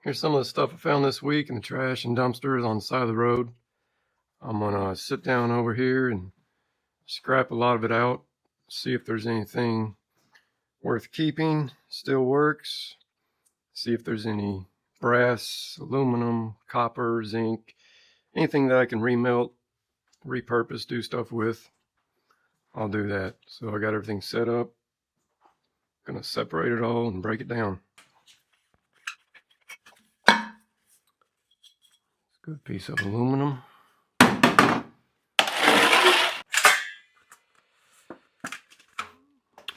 Here's some of the stuff I found this week in the trash and dumpsters on the side of the road. I'm gonna sit down over here and scrap a lot of it out, see if there's anything worth keeping, still works, see if there's any brass, aluminum, copper, zinc, anything that I can remelt, repurpose, do stuff with. I'll do that. So I got everything set up. Gonna separate it all and break it down. Good piece of aluminum.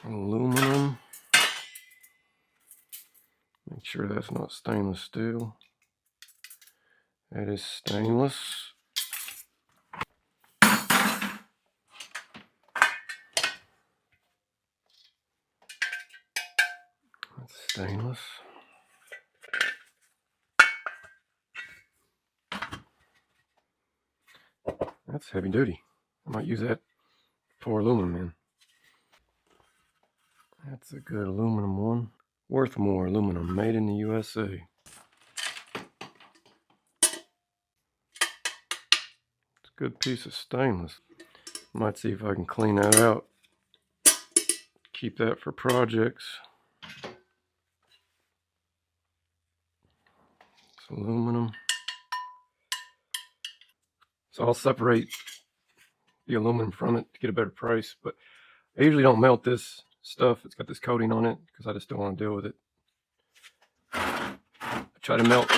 Aluminum. Make sure that's not stainless steel. That is stainless. That's stainless. That's heavy duty. I might use that for aluminum in. That's a good aluminum one. Worth more aluminum, made in the USA. It's a good piece of stainless. Might see if I can clean that out. Keep that for projects. It's aluminum. So I'll separate the aluminum from it to get a better price, but I usually don't melt this stuff. It's got this coating on it because I just don't want to deal with it. I try to melt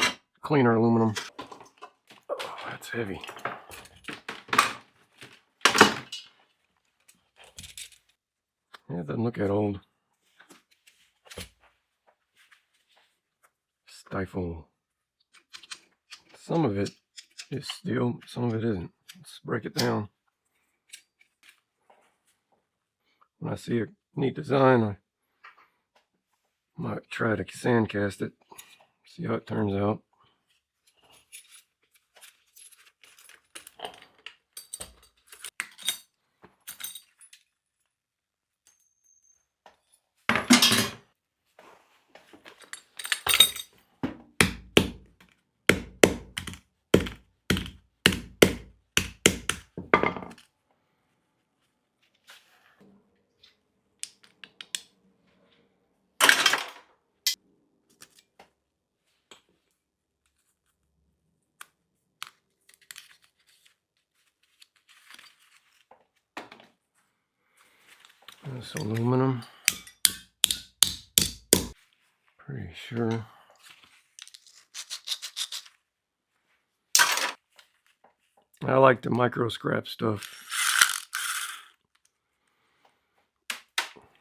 cleaner aluminum. Oh, that's heavy. Yeah, it doesn't look that old. Stifle. Some of it is steel, some of it isn't. Let's break it down. When I see a neat design, I might try to sand cast it, see how it turns out. This aluminum, pretty sure. I like to micro scrap stuff,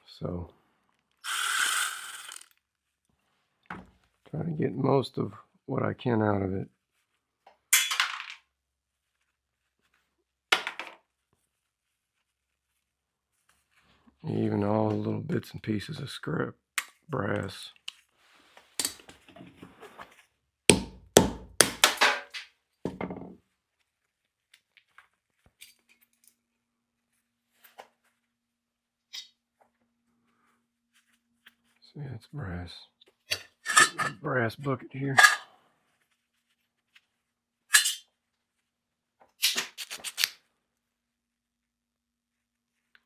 so try to get most of what I can out of it. Even all the little bits and pieces of scrap brass. See, that's brass. Brass bucket here.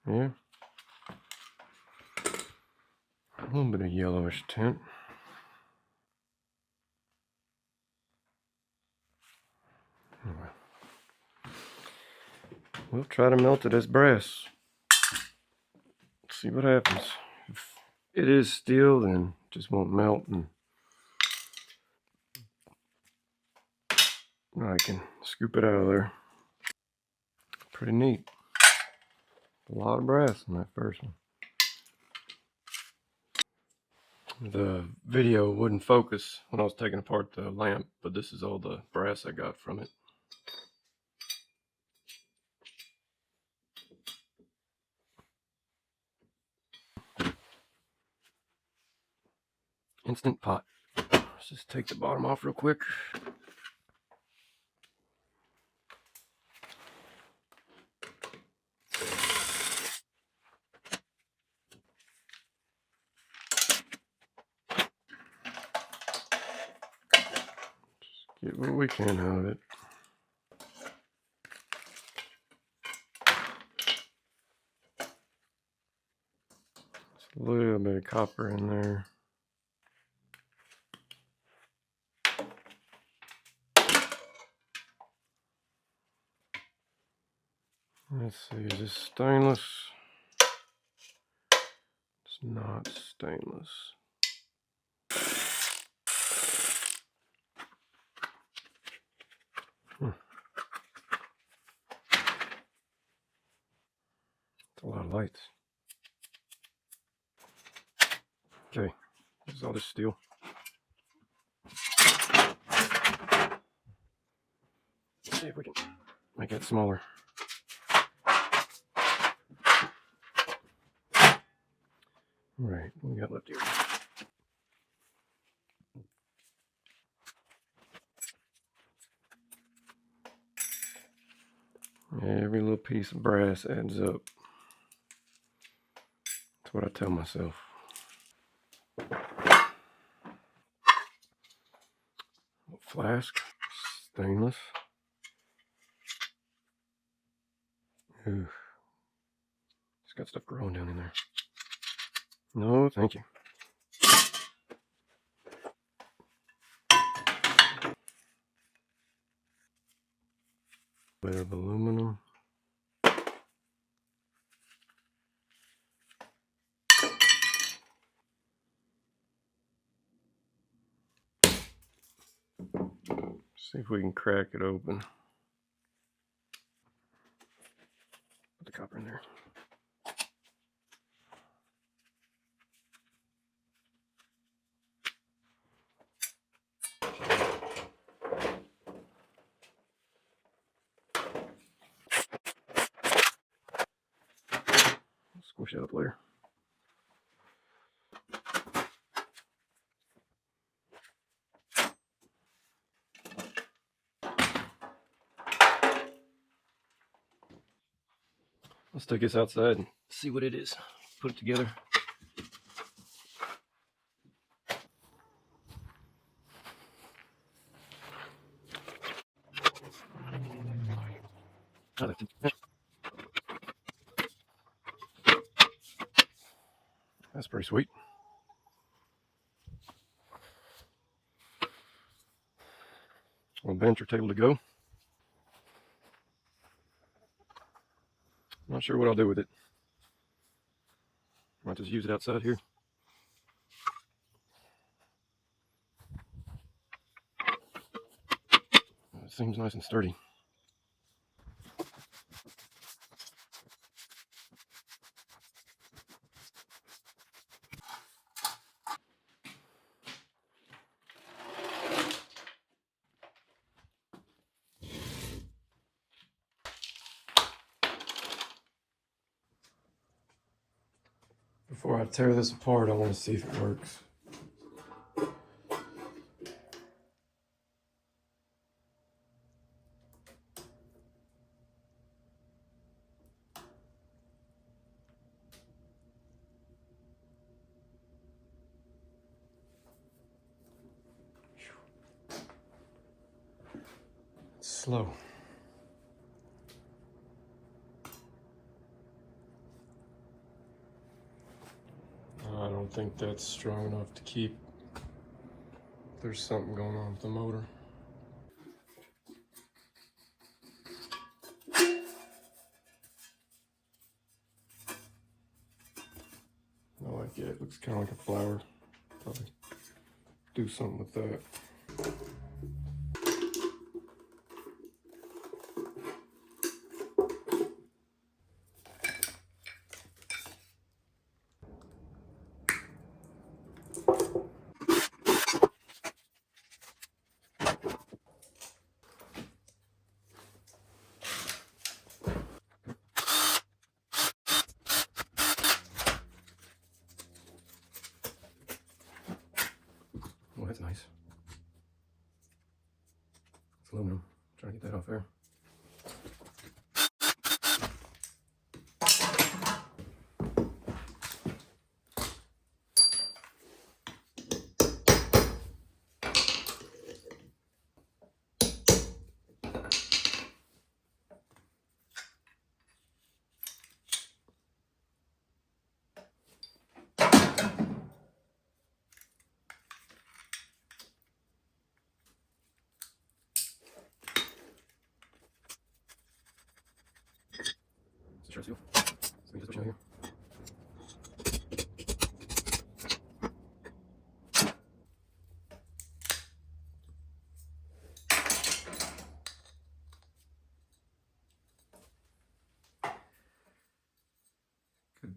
Yeah. A little bit of yellowish tint. Anyway. We'll try to melt it as brass. See what happens. If it is steel, then it just won't melt, and I can scoop it out of there. Pretty neat. A lot of brass in that first one. The video wouldn't focus when I was taking apart the lamp, but this is all the brass I got from it. Instant pot. Let's just take the bottom off real quick. Get what we can out of it. There's a little bit of copper in there. Let's see, is this stainless? It's not stainless. It's a lot of lights. Okay, this is all this steel. Let's see if we can make it smaller. All right, what we got left here? Every little piece of brass adds up. That's what I tell myself. Flask, stainless. Ooh, it's got stuff growing down in there. No, thank you. Bit of aluminum. See if we can crack it open. Put the copper in there. Squish it up later. Let's take this outside and see what it is. Put it together. That's pretty sweet. Little bench or table to go. Not sure what I'll do with it. Might just use it outside here. It seems nice and sturdy. Before I tear this apart, I want to see if it works. It's slow. I don't think that's strong enough to keep. There's something going on with the motor. I like it. It looks kind of like a flower. Probably do something with that. Oh, that's nice. It's aluminum. Trying to get that off there.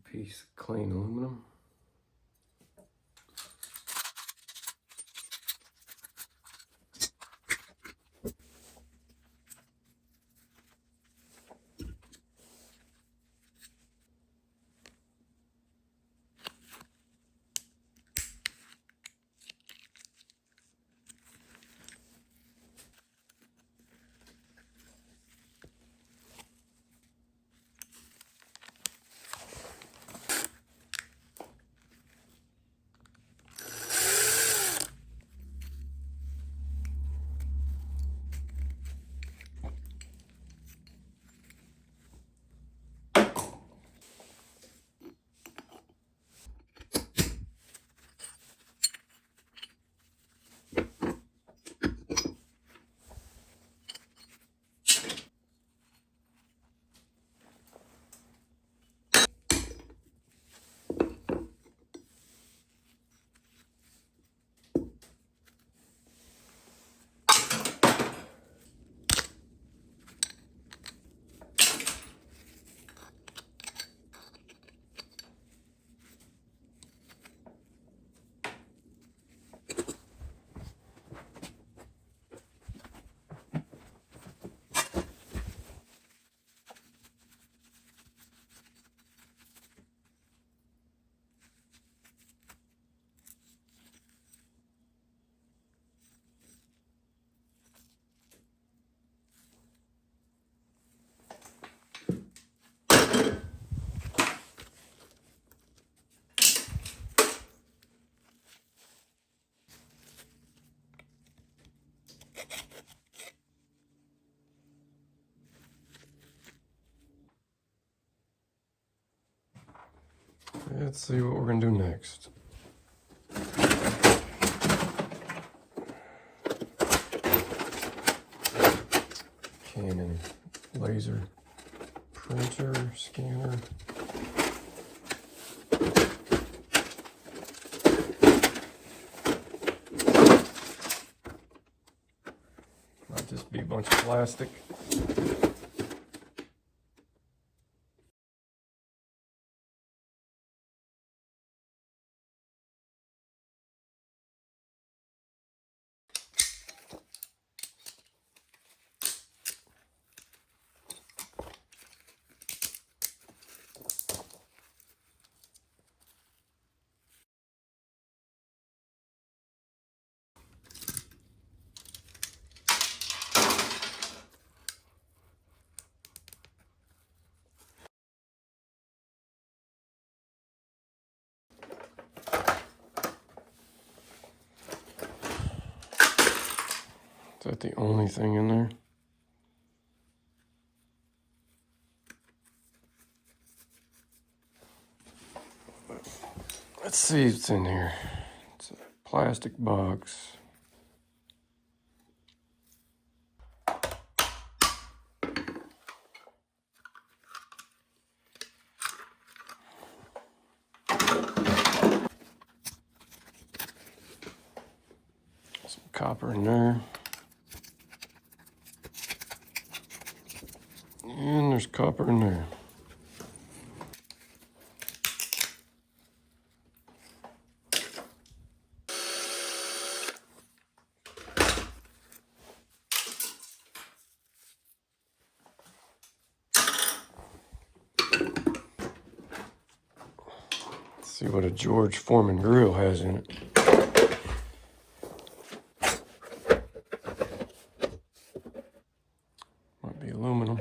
piece of clean aluminum. Let's see what we're gonna do next. Canon laser printer scanner. Might just be a bunch of plastic. Is that the only thing in there? Let's see what's in here. It's a plastic box. Some copper in there. And there's copper in there. Let's see what a George Foreman grill has in it. Might be aluminum.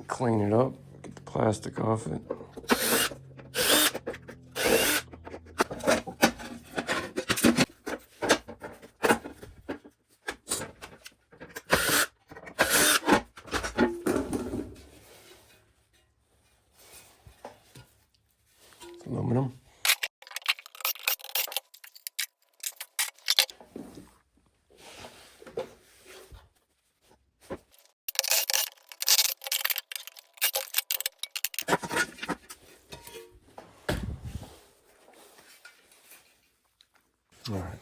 Clean it up, get the plastic off it. Aluminum. All right.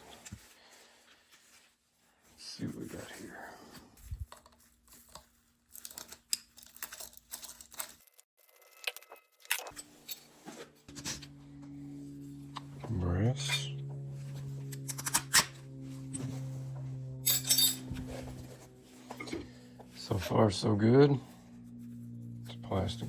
Let's see what we got here. Brass. So far, so good. It's plastic.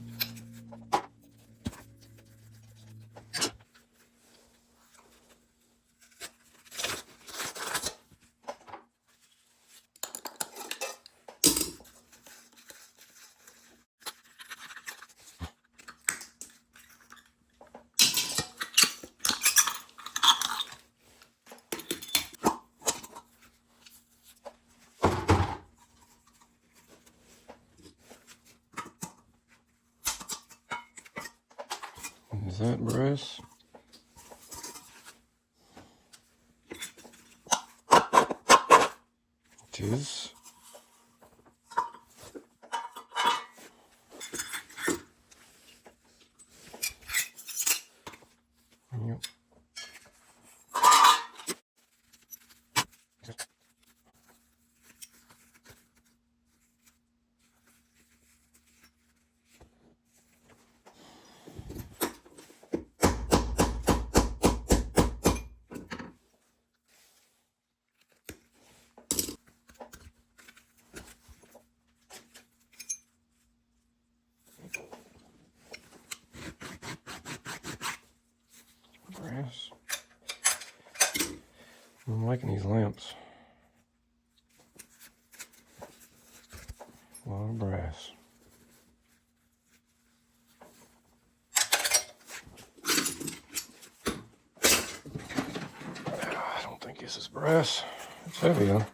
Is that brass? It is. Yep. Brass. I'm liking these lamps. A lot of brass. I don't think this is brass. It's heavy, though.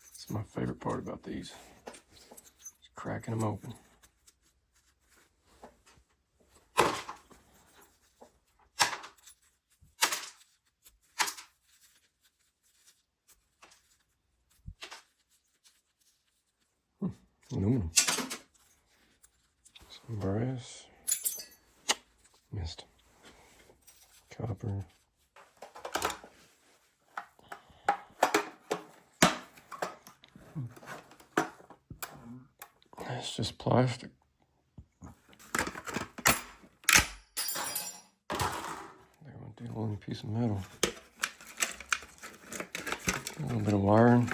It's my favorite part about these. It's cracking them open. Aluminum. Some brass. Missed. Copper. It's just plastic. There went the only piece of metal. A little bit of wiring.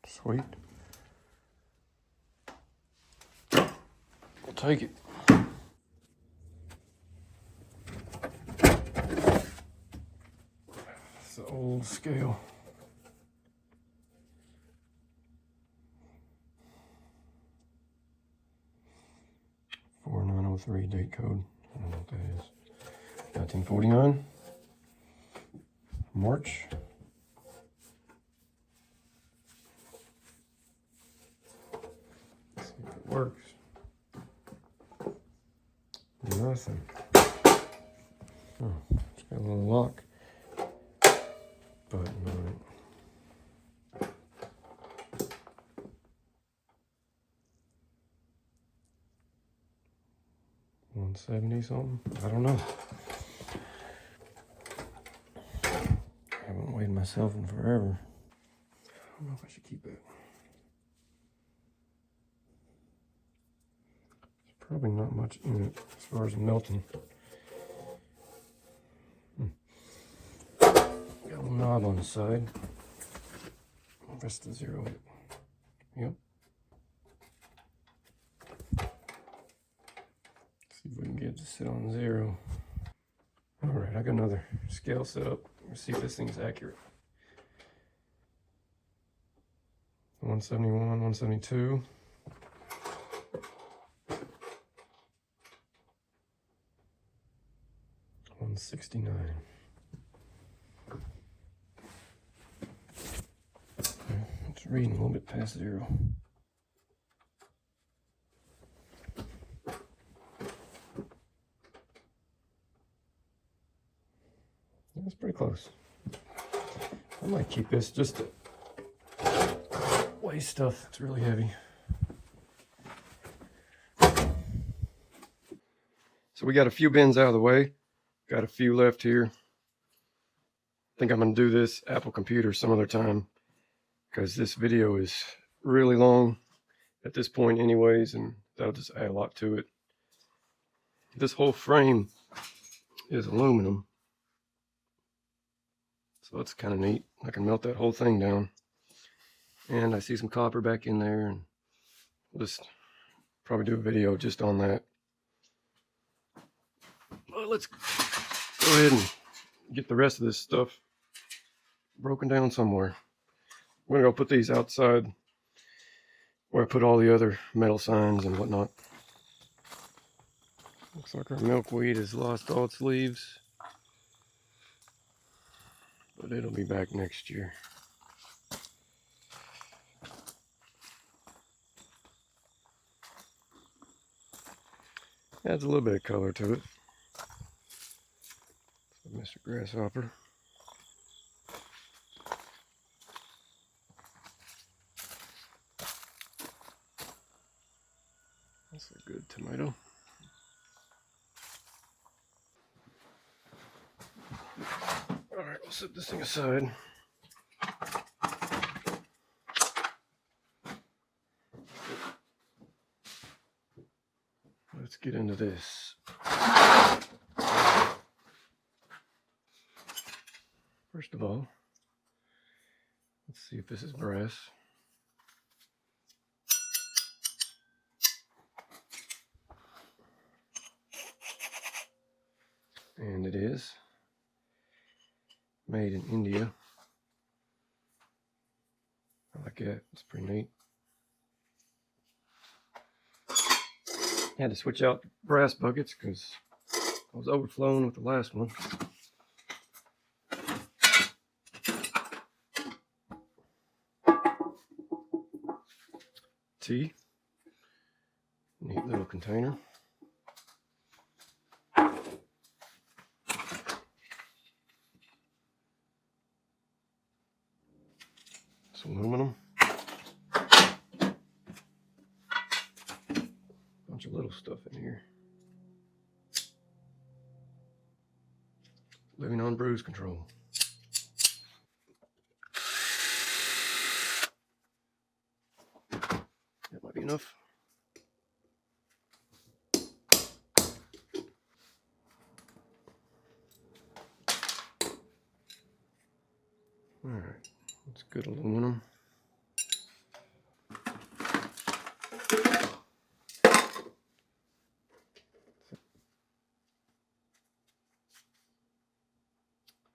Sweet. We'll take it. It's the old scale. '4903 date code. I don't know what that is. 1949. March. Let's see if it works. Nothing. Oh, it's got a little lock button on it. 170 something? I don't know. I haven't weighed myself in forever. I don't know if I should keep it. There's probably not much in it as far as melting. Got a little knob on the side. Press the 0 it. Yep. See if we can get it to sit on 0. All right, I got another scale set up. Let's see if this thing's accurate. 171, 172. 169. Okay, let's reading a little bit past 0. That's pretty close. I might keep this just to weigh stuff. It's really heavy. So we got a few bins out of the way. Got a few left here. I think I'm going to do this Apple computer some other time, because this video is really long at this point anyways, and that'll just add a lot to it. This whole frame is aluminum, so that's kind of neat. I can melt that whole thing down. And I see some copper back in there, and we'll just probably do a video just on that. Well, let's go ahead and get the rest of this stuff broken down somewhere. I'm gonna go put these outside where I put all the other metal signs and whatnot. Looks like our milkweed has lost all its leaves, but it'll be back next year. Adds a little bit of color to it. So Mr. Grasshopper. That's a good tomato. Alright, we'll set this thing aside. Let's get into this. First of all, let's see if this is brass. And it is. Made in India. I like that. It's pretty neat. I had to switch out brass buckets because I was overflowing with the last one. Tea. Neat little container. Some aluminum. Bunch of little stuff in here. Living on bruise control. That might be enough. Alright, that's good aluminum.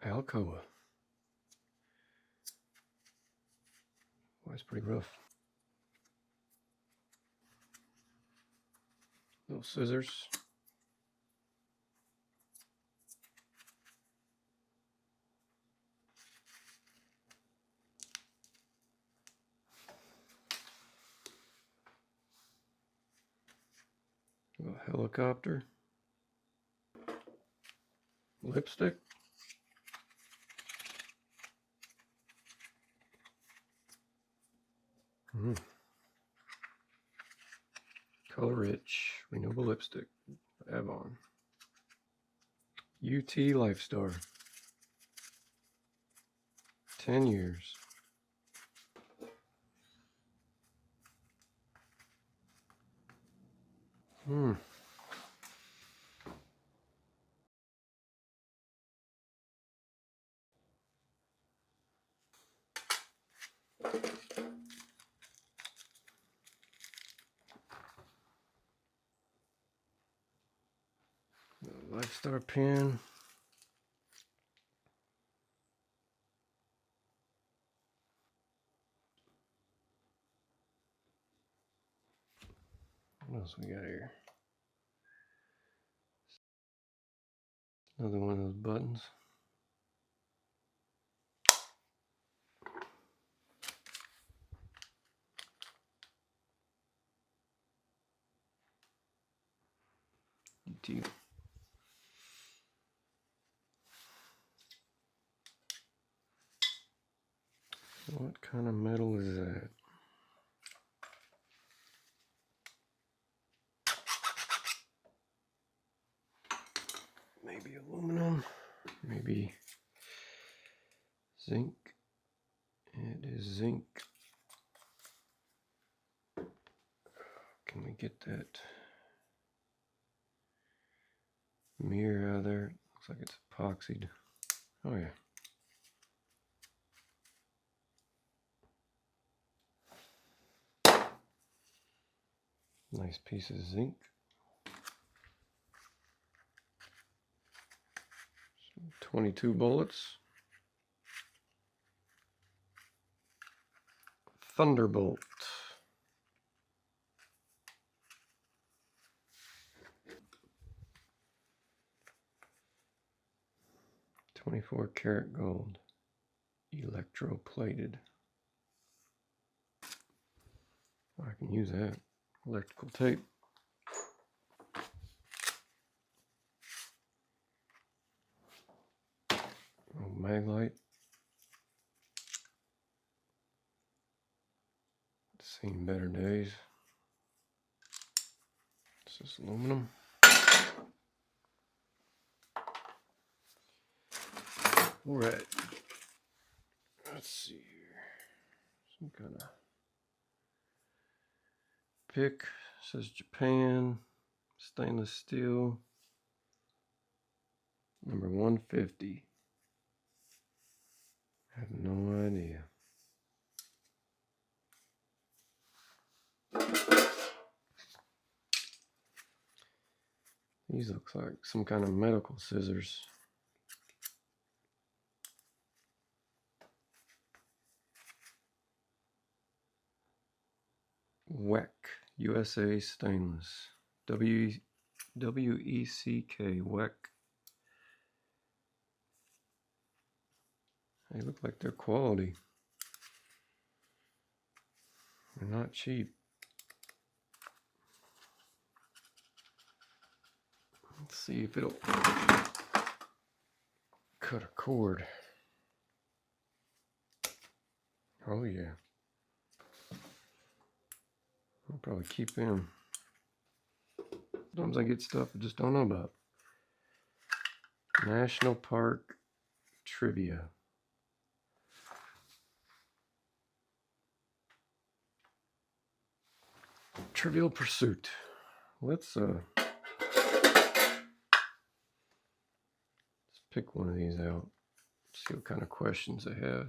Alcoa. Boy, it's pretty rough. Little scissors. A helicopter. Lipstick. Color rich, renewable lipstick. Avon. UT Lifestar. 10 years. Lifestar pen. What else we got here? Another one of those buttons. What kind of metal is that? Maybe aluminum, maybe zinc. It is zinc. Can we get that mirror out of there? Looks like it's epoxied. Oh yeah. Nice piece of zinc. 22 bullets. Thunderbolt. .24 karat gold. Electroplated. I can use that. Electrical tape. Oh, maglite. Seen better days. This is aluminum. All right. Let's see here. Some kind of pick. Says Japan. Stainless steel. Number 150. I have no idea. These look like some kind of medical scissors. WEC, USA Stainless. W-E-C-K, WEC. They look like they're quality. They're not cheap. Let's see if it'll cut a cord. Oh yeah. I'll probably keep them. Sometimes I get stuff I just don't know about. National Park Trivia. Trivial Pursuit. Let's pick one of these out. See what kind of questions they have.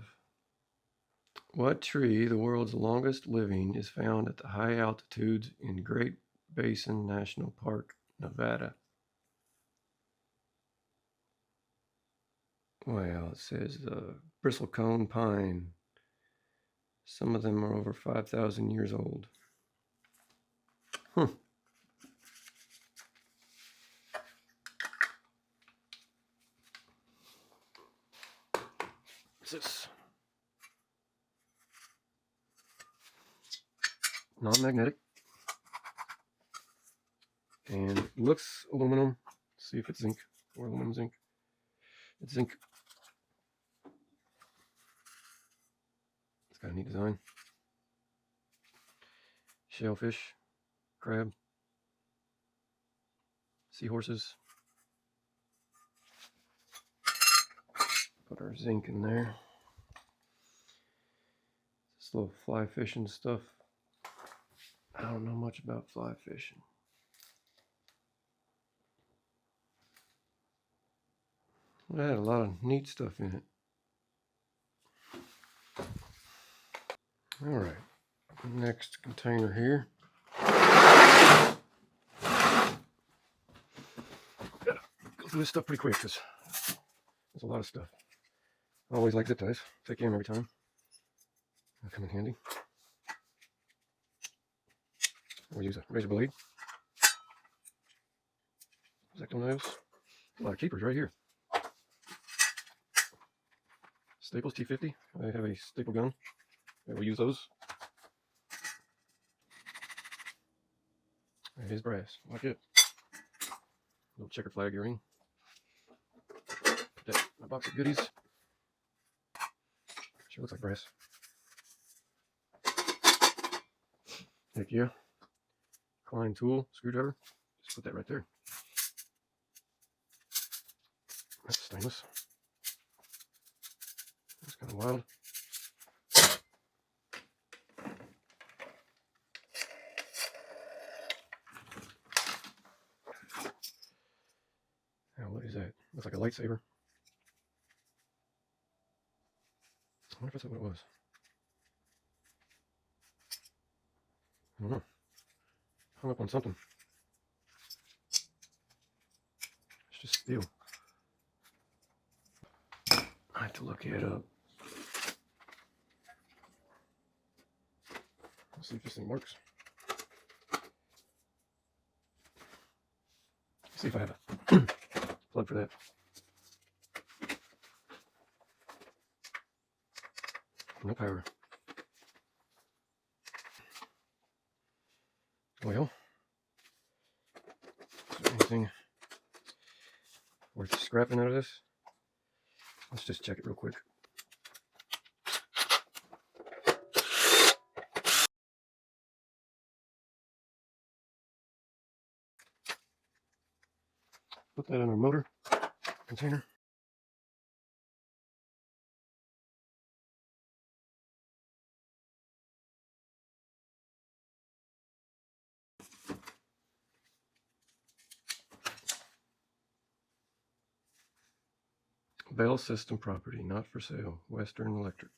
What tree, the world's longest living, is found at the high altitudes in Great Basin National Park, Nevada? Well, it says bristlecone pine. Some of them are over 5,000 years old. What's this? Non-magnetic. And looks aluminum. Let's see if it's zinc or aluminum zinc. It's zinc. It's got a neat design. Shellfish, crab, seahorses. Put our zinc in there. This little fly fishing stuff. I don't know much about fly fishing. It had a lot of neat stuff in it. All right, next container here. Gotta go through this stuff pretty quick because there's a lot of stuff. I always like zip ties. Take them every time. They'll come in handy. We'll use a razor blade. X-Acto knives. A lot of keepers right here. Staples T50. I have a staple gun. I will use those. It is brass. Like it. Little checker flag earring. Put that in my box of goodies. Sure looks like brass. Heck yeah. Klein tool, screwdriver. Just put that right there. That's stainless. That's kind of wild. Now, what is that? Looks like a lightsaber. I wonder if that's what it was. I don't know. Hung up on something. It's just steel. I have to look it up. Let's see if this thing works. Let's see if I have a plug for that. No power. Well, is there anything worth scrapping out of this? Let's just check it real quick. Put that in our motor container. Bell system property, not for sale. Western Electric.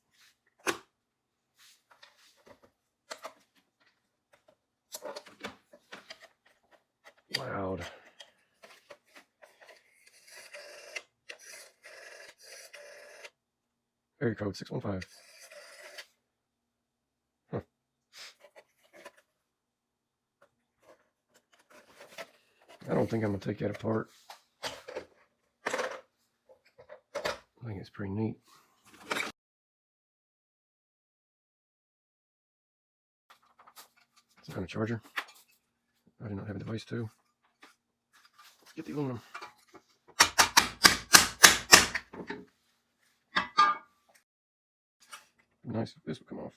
Loud. Area code 615. Huh. I don't think I'm going to take that apart. I think it's pretty neat. Some kind of charger. I do not have a device to. Let's get the aluminum. Nice if this would come off.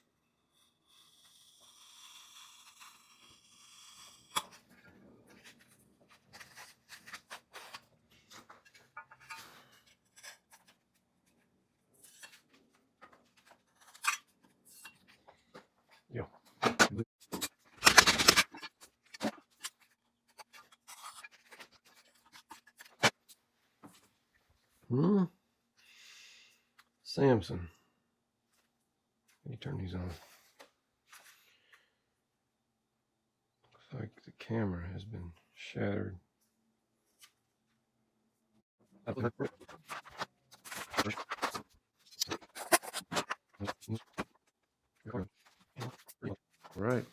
Yeah. Samson. Let me turn these on. Looks like the camera has been shattered. Right.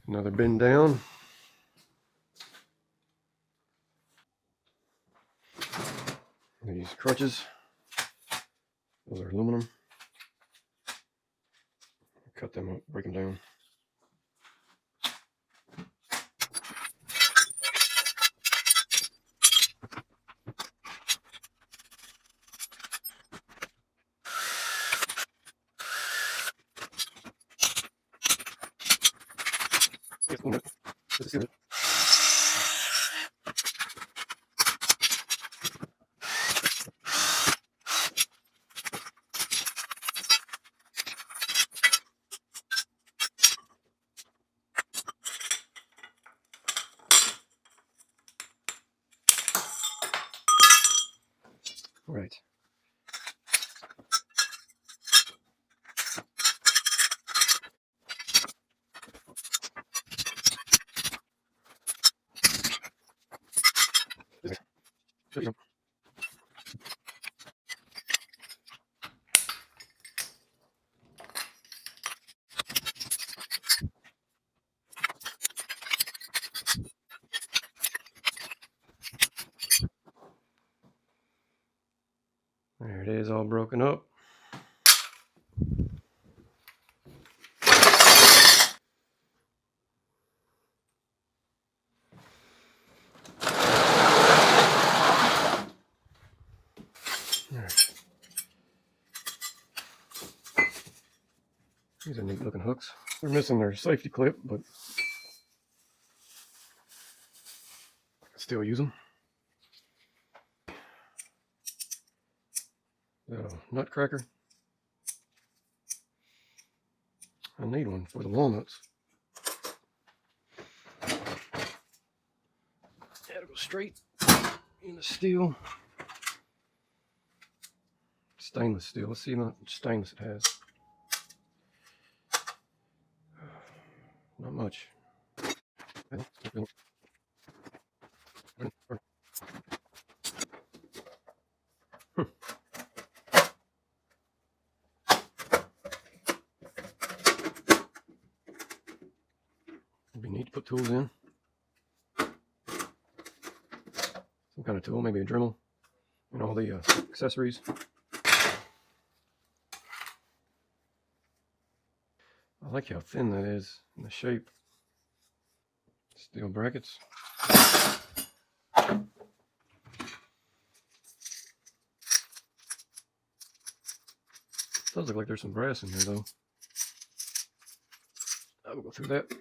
Another bin down. These crutches. Those are aluminum. Cut them up, break them down. Right. There it is, all broken up. These are neat looking hooks. They're missing their safety clip, but I can still use them. Nutcracker. I need one for the walnuts. It'll go straight in the steel. Stainless steel. Let's see how much stainless it has. Not much. It'd be neat to put tools in. Some kind of tool, maybe a Dremel, and all the accessories. I like how thin that is in the shape. Steel brackets. Does look like there's some brass in here though. I will go through that.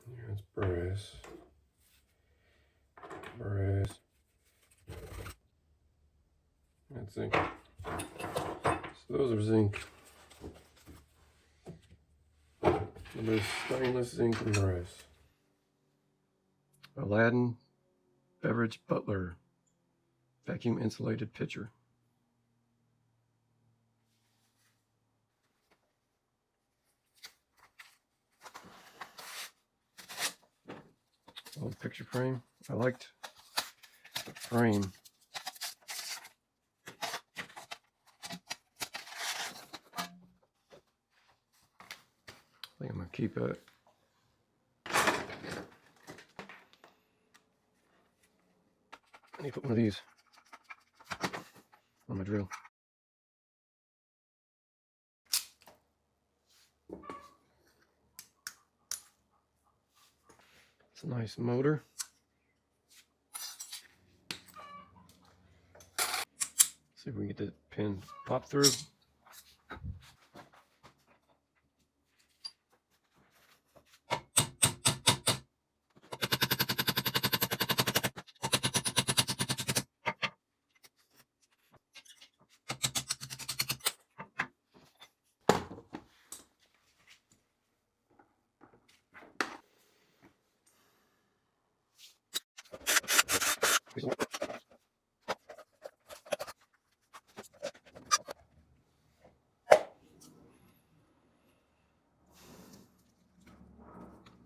Here's brass. Brass. And zinc. So those are zinc. And there's stainless, zinc, and brass. Aladdin Beverage Butler vacuum insulated pitcher. Old picture frame. I liked the frame. I think I'm gonna keep it. I need to put one of these on my drill. It's a nice motor. See if we can get the pin pop through.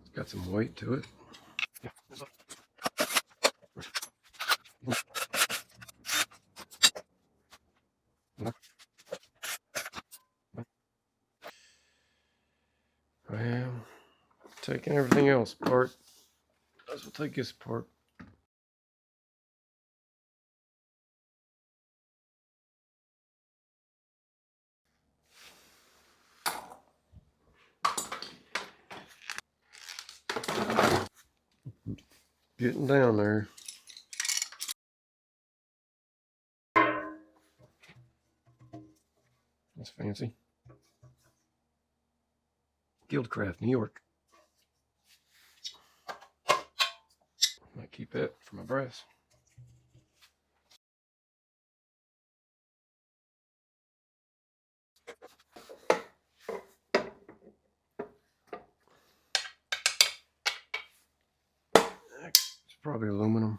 It's got some weight to it. Well, taking everything else apart. Let's take this apart. Getting down there. That's fancy. Guildcraft, New York. Might keep that for my brass. It's probably aluminum.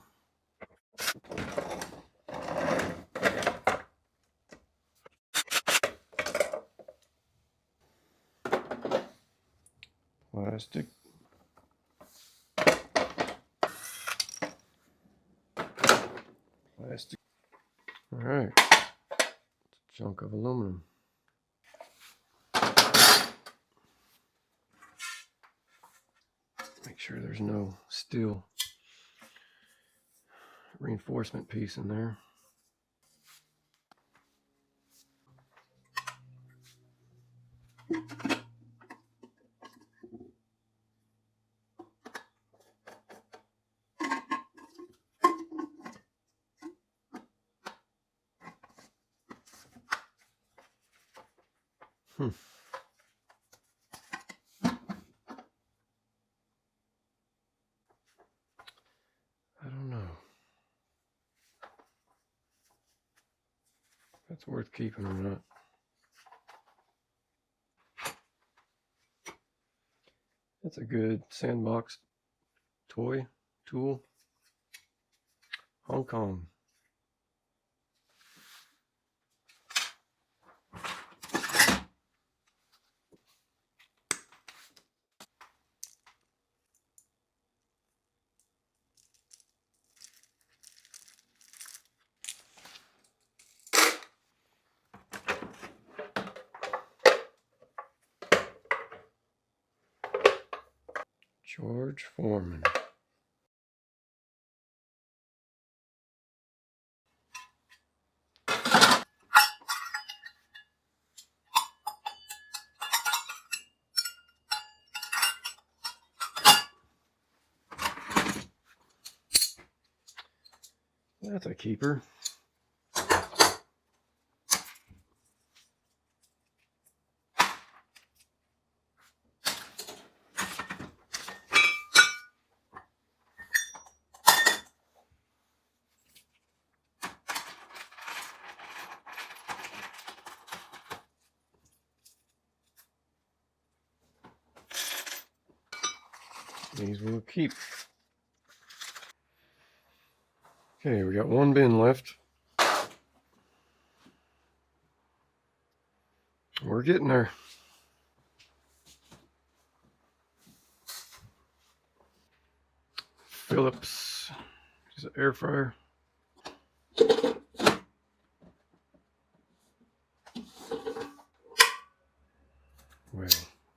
Plastic. All right, chunk of aluminum. Make sure there's no steel reinforcement piece in there. I don't know. That's worth keeping or not. That's a good sandbox toy tool. Hong Kong. George Foreman. That's a keeper. These will keep. Okay, we got one bin left. We're getting there. Phillips. Is an air fryer. Well,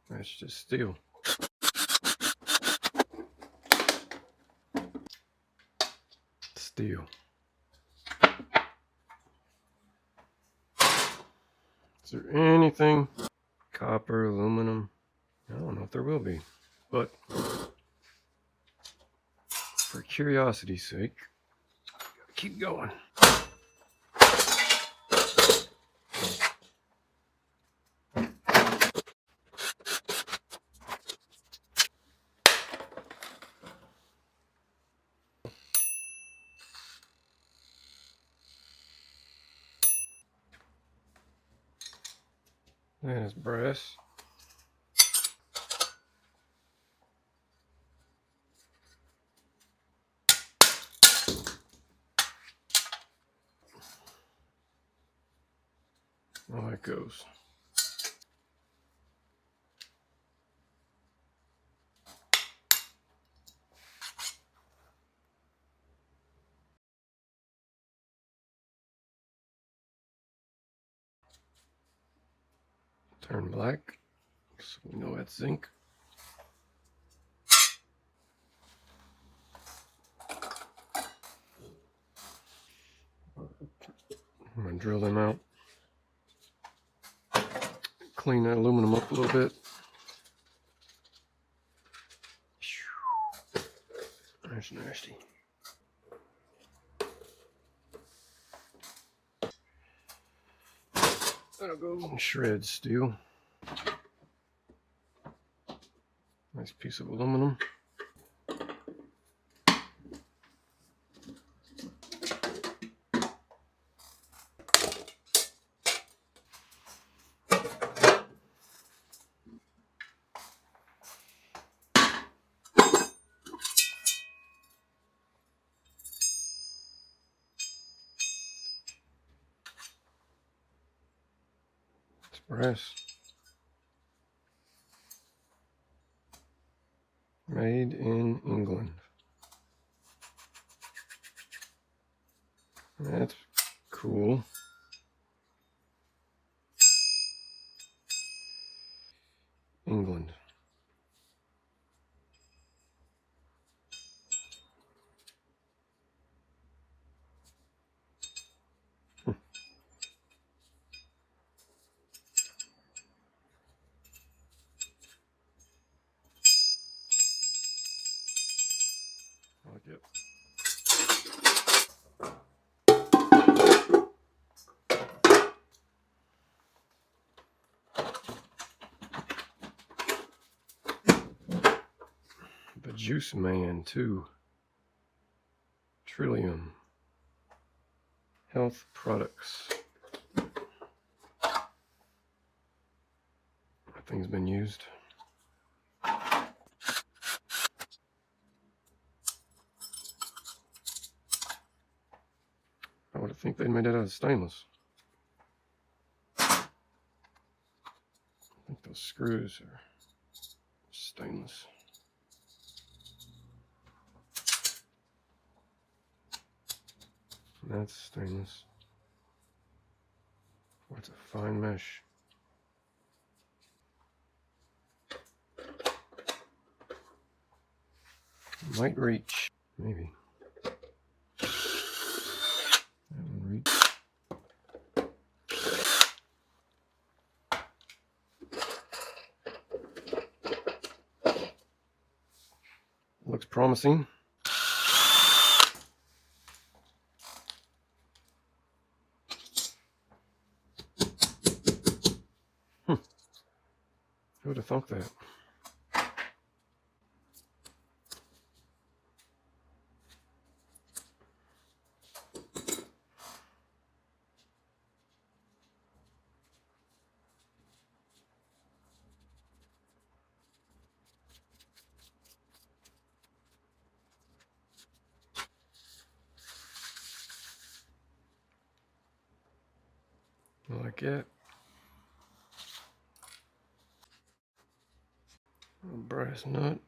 that's just steel. Steel. Is there anything? Copper, aluminum? I don't know if there will be, but for curiosity's sake, gotta keep going. That is brass. Oh, it goes. Turn black, so we know that's zinc. I'm gonna drill them out. Clean that aluminum up a little bit. That's nasty. That'll go in shreds steel. Nice piece of aluminum. It's brass. Made in England. That's cool. England. I like it. The Juice Man 2. Trillium. Health products. That thing's been used. I would think they'd made it out of stainless. I think those screws are stainless. That's stainless. What's a fine mesh? Might reach. Maybe. That one reach. Looks promising. Who would have thought that? Like it. A brass nut.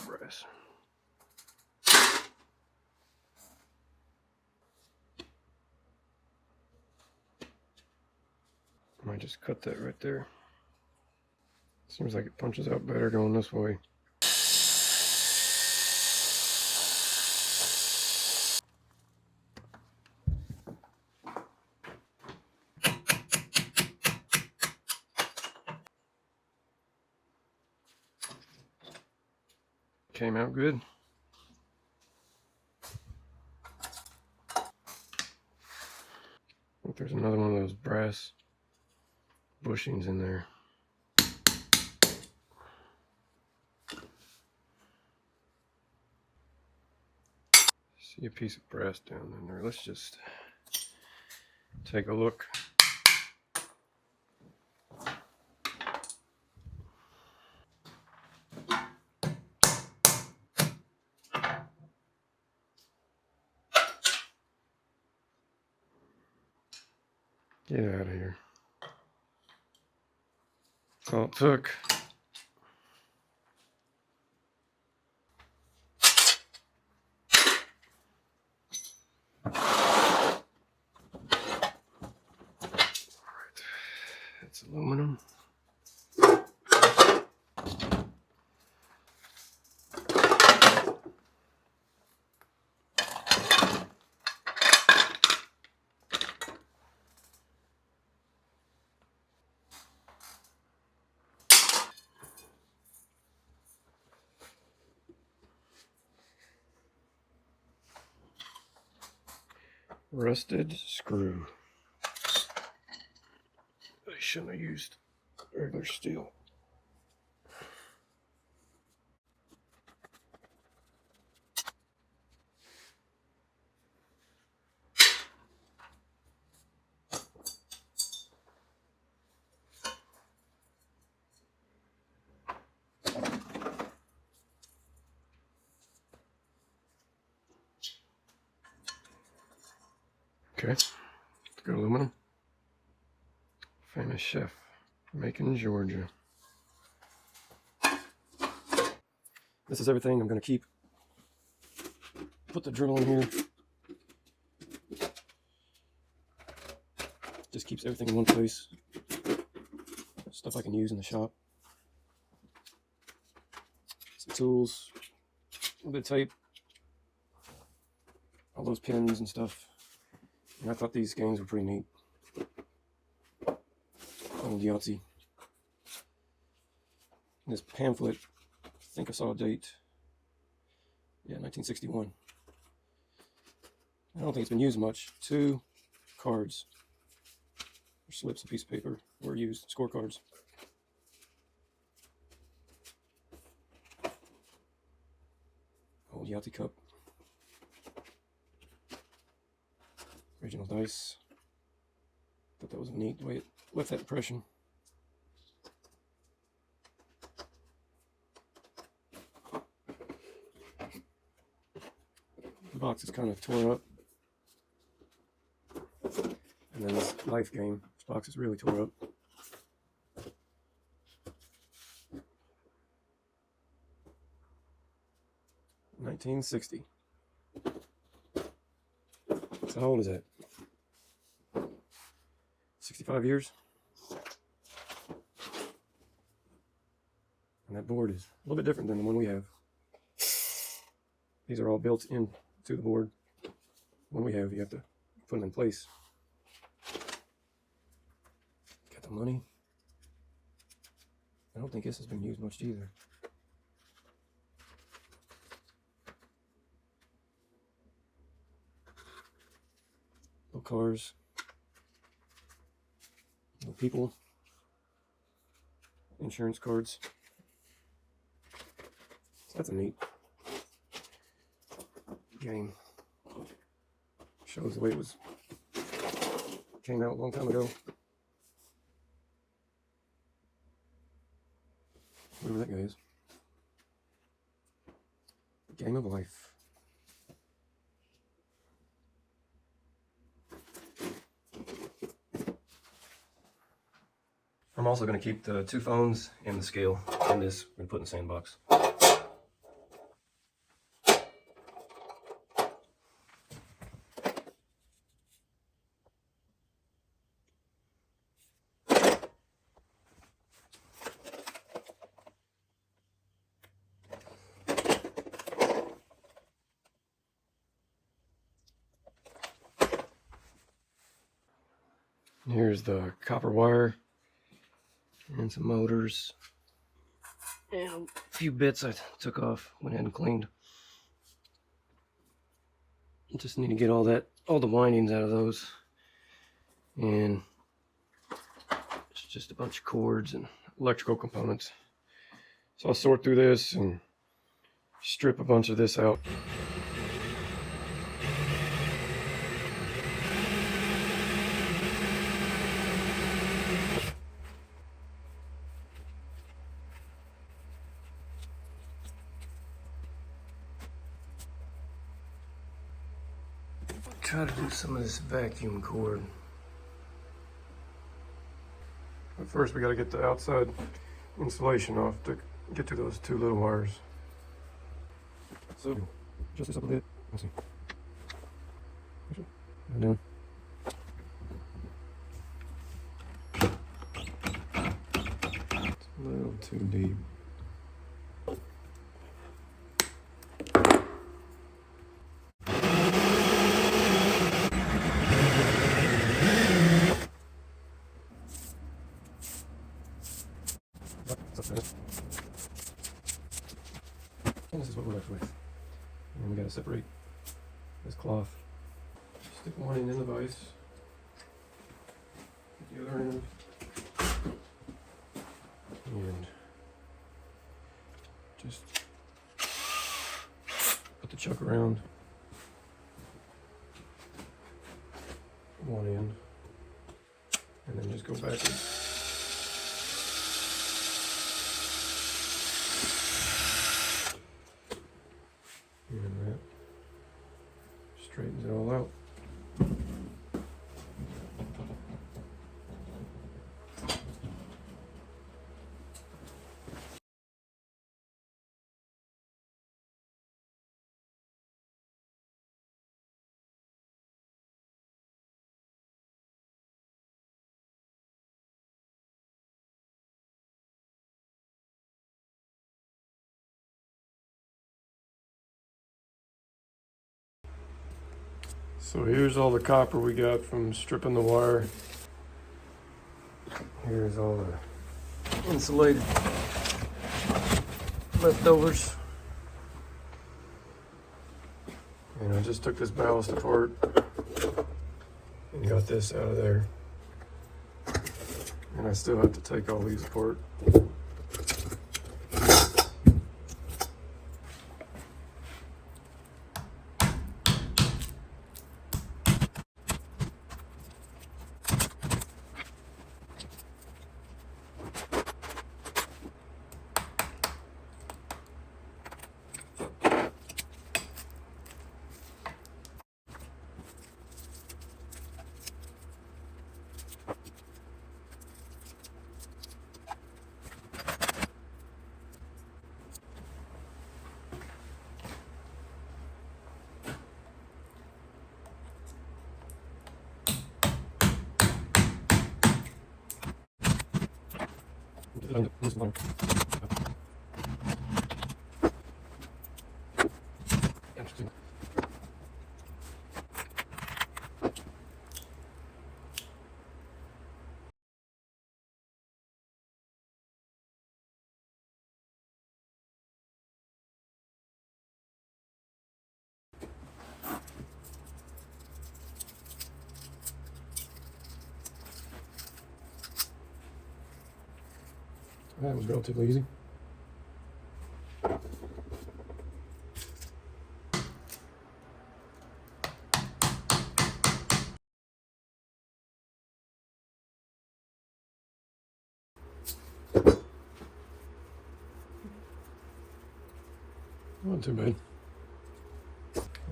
Brass. Might just cut that right there. Seems like it punches out better going this way. Came out good. I think there's another one of those brass bushings in there. See a piece of brass down in there. Let's just take a look. Get out of here. That's all it took. It's aluminum. Rusted screw. I shouldn't have used regular steel. Okay, good aluminum. Famous chef, Macon, Georgia. This is everything I'm going to keep. Put the drill in here. Just keeps everything in one place. Stuff I can use in the shop. Some tools. A little bit of tape. All those pins and stuff. And I thought these games were pretty neat. Old Yahtzee. This pamphlet, I think I saw a date. Yeah, 1961. I don't think it's been used much. 2 cards. Or slips, a piece of paper, were used. Scorecards. Old Yahtzee cup. Original dice. Thought that was neat the way it left that impression. The box is kind of tore up. And then this life game. This box is really tore up. $1960. So how old is that? 65 years. And that board is a little bit different than the one we have. These are all built into the board. The one we have, you have to put them in place. Got the money. I don't think this has been used much either. Little cars. Little people. Insurance cards. So that's a neat game. Shows the way it was. Came out a long time ago. Whatever that guy is. Game of life. I'm also going to keep the 2 phones and the scale in this and put in the sandbox. Here's the copper wire and some motors and a few bits I took off, went ahead and cleaned. Just need to get all the windings out of those, and it's just a bunch of cords and electrical components. So I'll sort through this and strip a bunch of this out. Try to do some of this vacuum cord. But first we got to get the outside insulation off to get to those 2 little wires. So just this up a bit. Let's see. Down. It's a little too deep. And this is what we're left with. And we got to separate this cloth. Stick one end in the vise. Get the other end. And just put the chuck around one end. And then just go backwards. And that straightens it all out. So here's all the copper we got from stripping the wire. Here's all the insulated leftovers. And I just took this ballast apart and got this out of there. And I still have to take all these apart. That was relatively easy. Not too bad.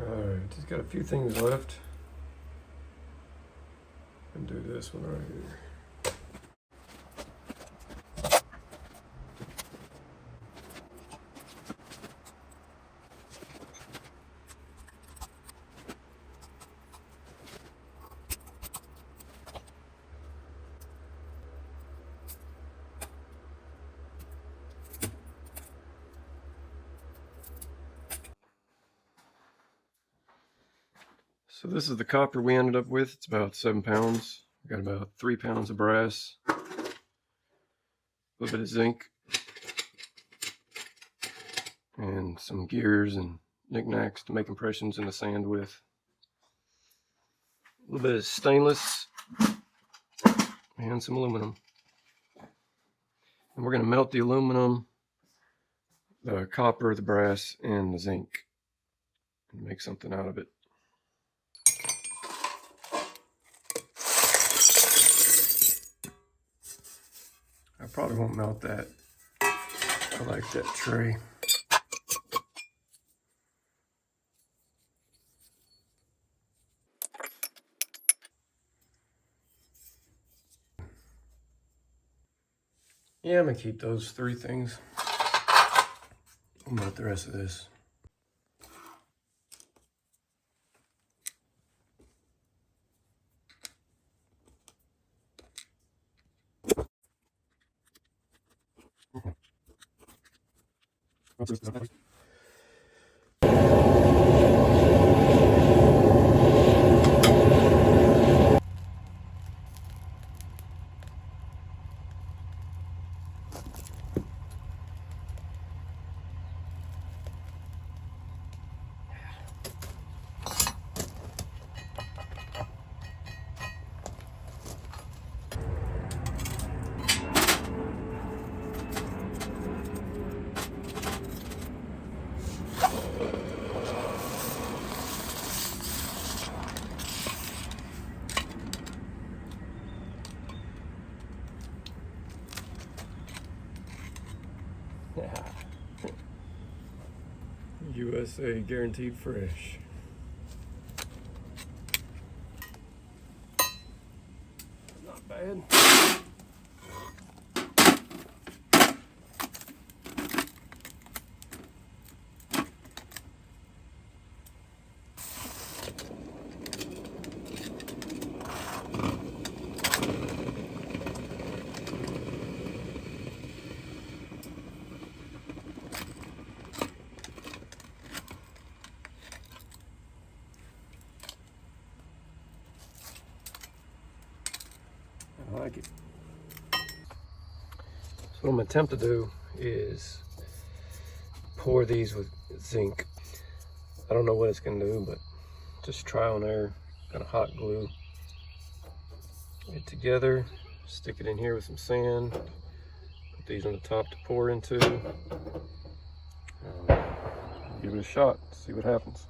Alright, just got a few things left. And do this one right here. So this is the copper we ended up with. It's about 7 pounds. We got about 3 pounds of brass, a little bit of zinc, and some gears and knickknacks to make impressions in the sand with. A little bit of stainless and some aluminum. And we're going to melt the aluminum, the copper, the brass, and the zinc and make something out of it. I probably won't melt that. I like that tray. Yeah, I'm gonna keep those 3 things. I'll melt the rest of this. USA guaranteed fresh. Not bad. I like it. So what I'm gonna attempt to do is pour these with zinc. I don't know what it's gonna do, but just trial and error. Got a hot glue. Get it together, stick it in here with some sand, put these on the top to pour into. Give it a shot, see what happens.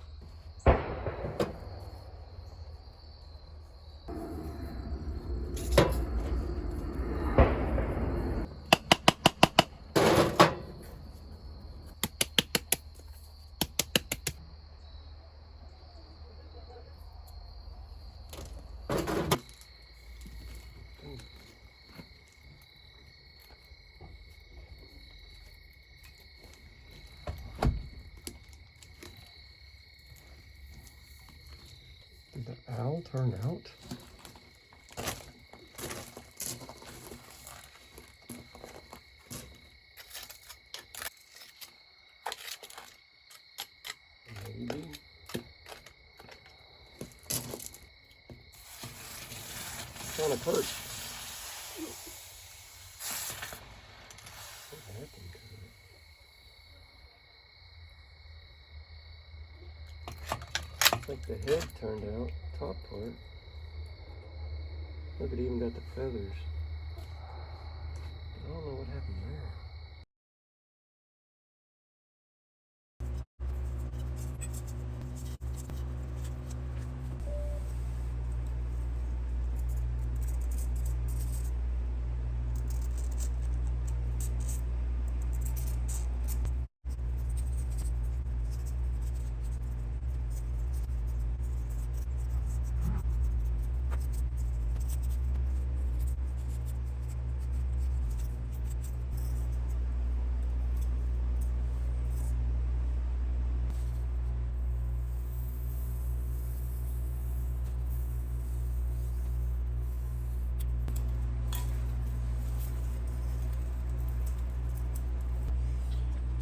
Did the owl turn out? Maybe. Kind of hurt. What happened to it? Looks like the head turned out, top part. Look, it even got the feathers. I don't know what happened there.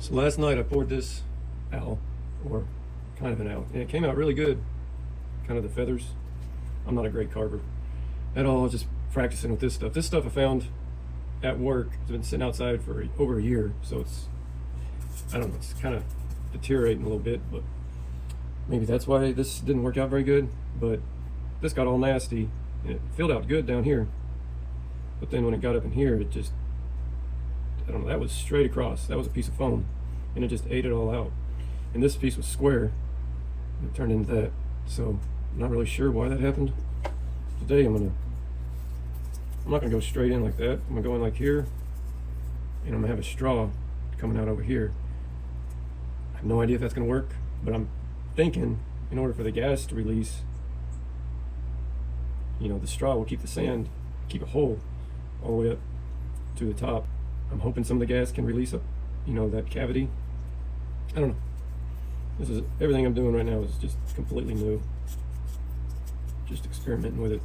So last night I poured this owl, or kind of an owl, and it came out really good. Kind of the feathers. I'm not a great carver at all. I was just practicing with this stuff. This stuff I found at work. It's been sitting outside for over a year, so it's, I don't know, it's kind of deteriorating a little bit, but maybe that's why this didn't work out very good. But this got all nasty, and it filled out good down here. But then when it got up in here, it just, I don't know, that was straight across. That was a piece of foam, and it just ate it all out. And this piece was square, and it turned into that. So I'm not really sure why that happened. Today I'm not gonna go straight in like that. I'm gonna go in like here, and I'm gonna have a straw coming out over here. I have no idea if that's gonna work, but I'm thinking in order for the gas to release, you know, the straw will keep the sand, keep it whole all the way up to the top. I'm hoping some of the gas can release up, you know, that cavity. I don't know. This is, everything I'm doing right now is just completely new. Just experimenting with it.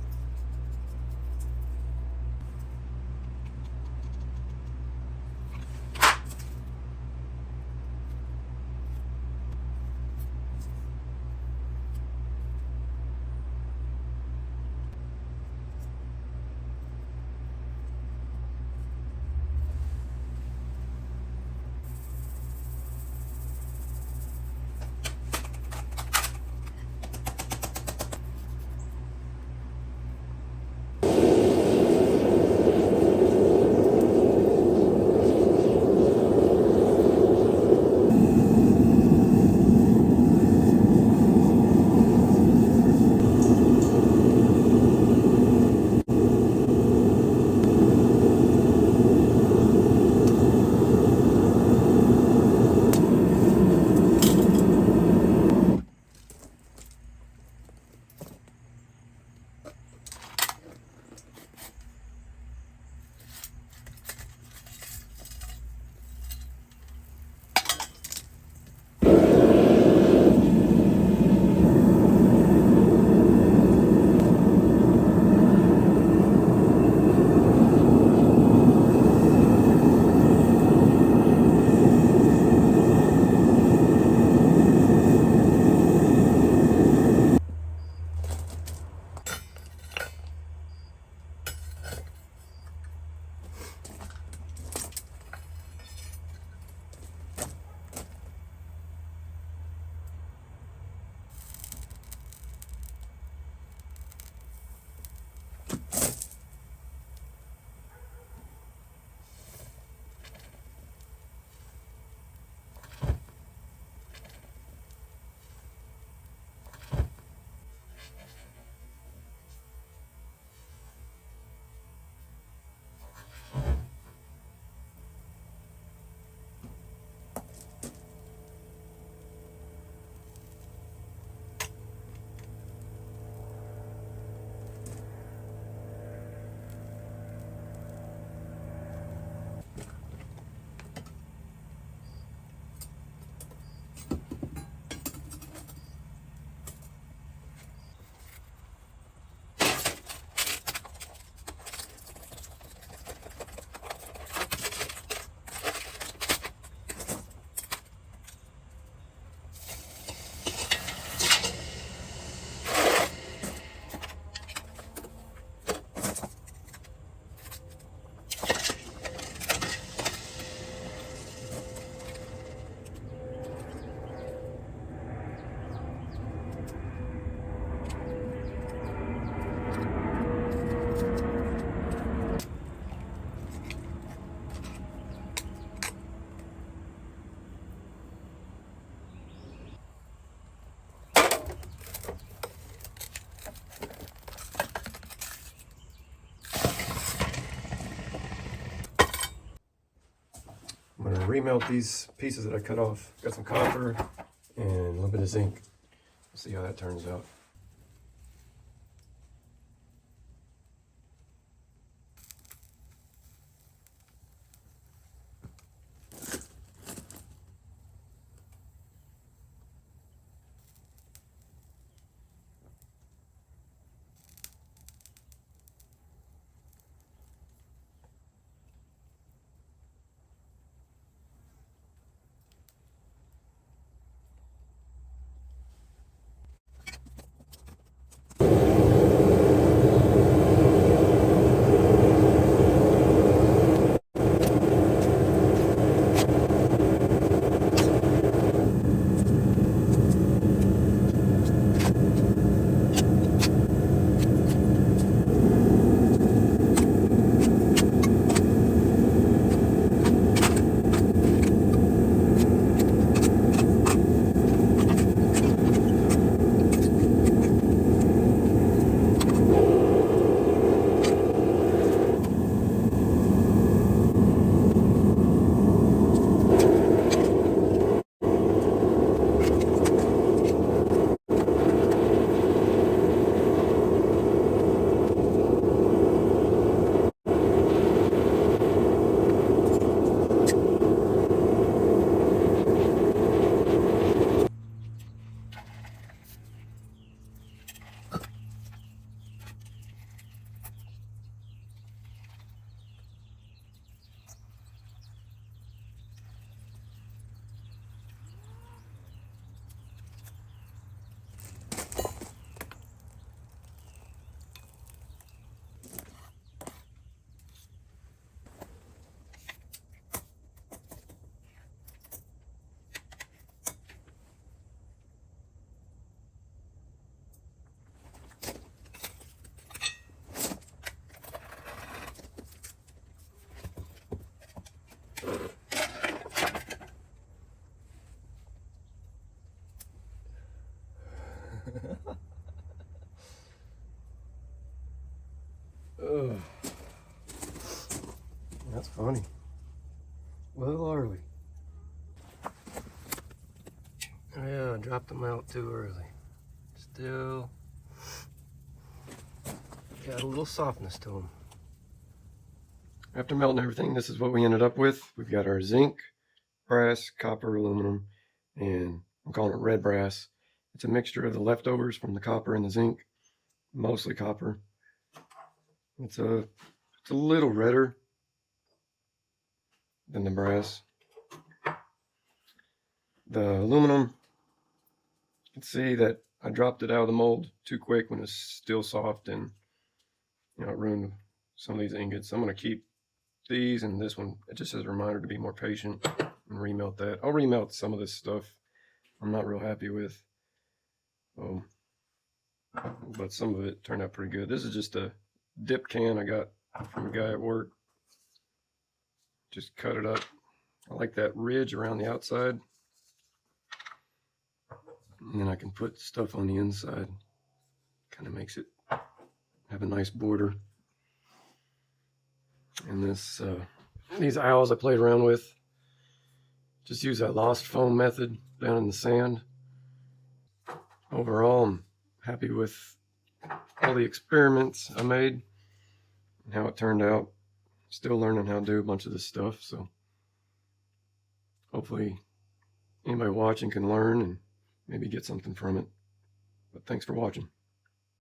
I'm going to remelt these pieces that I cut off. Got some copper and a little bit of zinc. We'll see how that turns out. Ugh. That's funny. A little early. Oh yeah, I dropped them out too early. Still got a little softness to them. After melting everything, this is what we ended up with. We've got our zinc, brass, copper, aluminum, and I'm calling it red brass. It's a mixture of the leftovers from the copper and the zinc, mostly copper. It's a little redder than the brass. The aluminum, you can see that I dropped it out of the mold too quick when it's still soft, and it ruined some of these ingots. I'm going to keep these and this one. It just as a reminder to be more patient and remelt that. I'll remelt some of this stuff I'm not real happy with, but some of it turned out pretty good. This is just a dip can I got from a guy at work. Just cut it up. I like that ridge around the outside, and then I can put stuff on the inside. Kind of makes it have a nice border. And this these owls I played around with, just use that lost foam method down in the sand. Overall, I'm happy with all the experiments I made and how it turned out. Still learning how to do a bunch of this stuff, so hopefully anybody watching can learn and maybe get something from it. But thanks for watching.